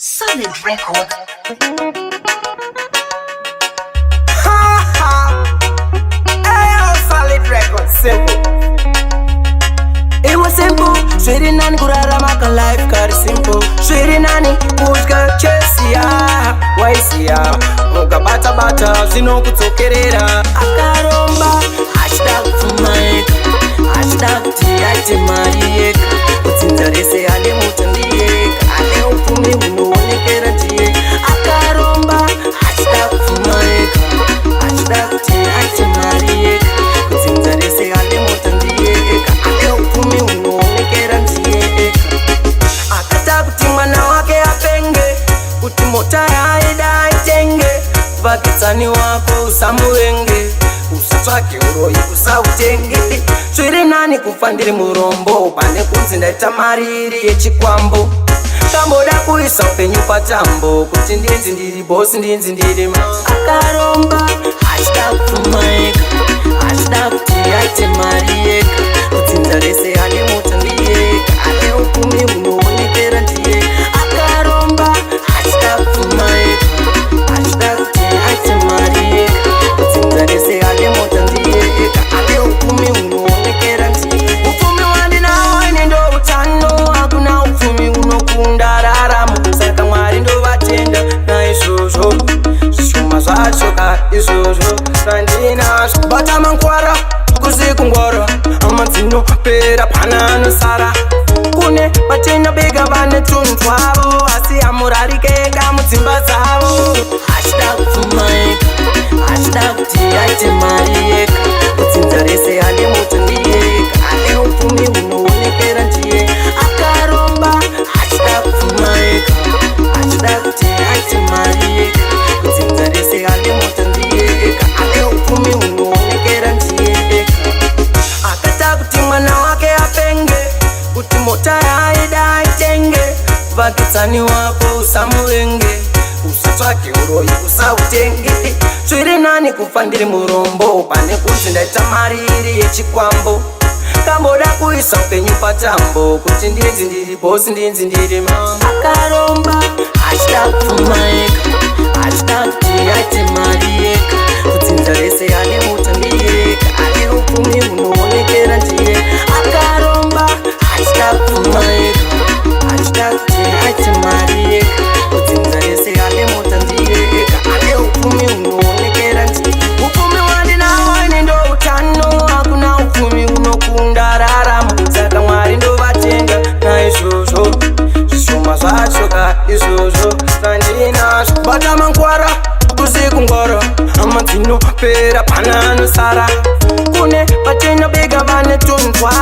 Solid record. Solid record, simple. It was simple. Shiri nani kurara maka life kari simple. Shiri nani kushka chesia waisia muka bata bata zino kutokerera akaromba hashtag fumaika hashtag tiaite marieka utsinzarese ale mutandieka ale upumi unoonekera ndiye akaromba hashtag fumaika hashtag tiaite marieka utsinzarese ale mutandieka ale upumi unoonekera ndiye akata kuti mwana wake apenge kuti mota yaida aitenge vakitsani wako usamuvenge usatsvake uroyi usautenge zviri nani kufa ndiri murombo pane kunzi ndaita mari iri yechikwambo kamboda kuisa upenyu patambo kuti ndinzi ndiri bosi ndinzi ndiri akaromba hashtag fumaika hashtag kuti aite mari yeka kutsinza rese ane mota ndiyeka ane upumi unoonekera ndiye akaromba hashtag fumaika hashtag kuti aite mari yeka kutsinza rese ane mota ndiyeka ane upumi unoonekera ndiye upfumi wandinawo ine ndo utano hakuna upfumi unokunda raramo saka mwari ndovatenda naizvozvo zvishoma zvacho ka izvozvo zvandinazvo bata mankwara kuzikungwara amadzinopera pana anosara kune vatenda bega vane tunhu twavo asi amurarikeka mudzimba dzavo hashtag fumaika hashtag kuti aite mari yeka kutsinza rese ane moto ndiyeka ane upfumi unoonekera ndiye akaromba hashtag fumaika hashtag kuti aite mari yeka kutsinza rese ane moto ndiyeka ane upfumi unoonekera ndiyeka akata kuti mwana wake apenge kuti mota yaida aitenge vakitsani wako usamuvenge usatsvake uroyi usautenge zviri nani kufa ndiri murombo pane kunzi ndaita mari iri yechikwambo kamboda kuisa upenyu patambo kuti ndinzi ndiri bosi ndinzi ndiri akaromba hashtag fumaika hashtag kuti aite mari yeka kutsinza rese ane mota ndiyeka ane upfumi unoonekera ndiye akaromba hashtag fumaika hashtag kuti aite mari yeka kutsinza rese ane mota ndiyeka ane upfumi unoonekera ndiye upfumi wandinawo ine ndo utano hakuna upfumi unokunda raramo saka mwari ndovatenda naizvozvo zvishoma zvacho ka izvozvo zvandinazvo bata mankwara kuzikungwara amadzinopera pana anosara kune vatenda bega vane tunhu twavo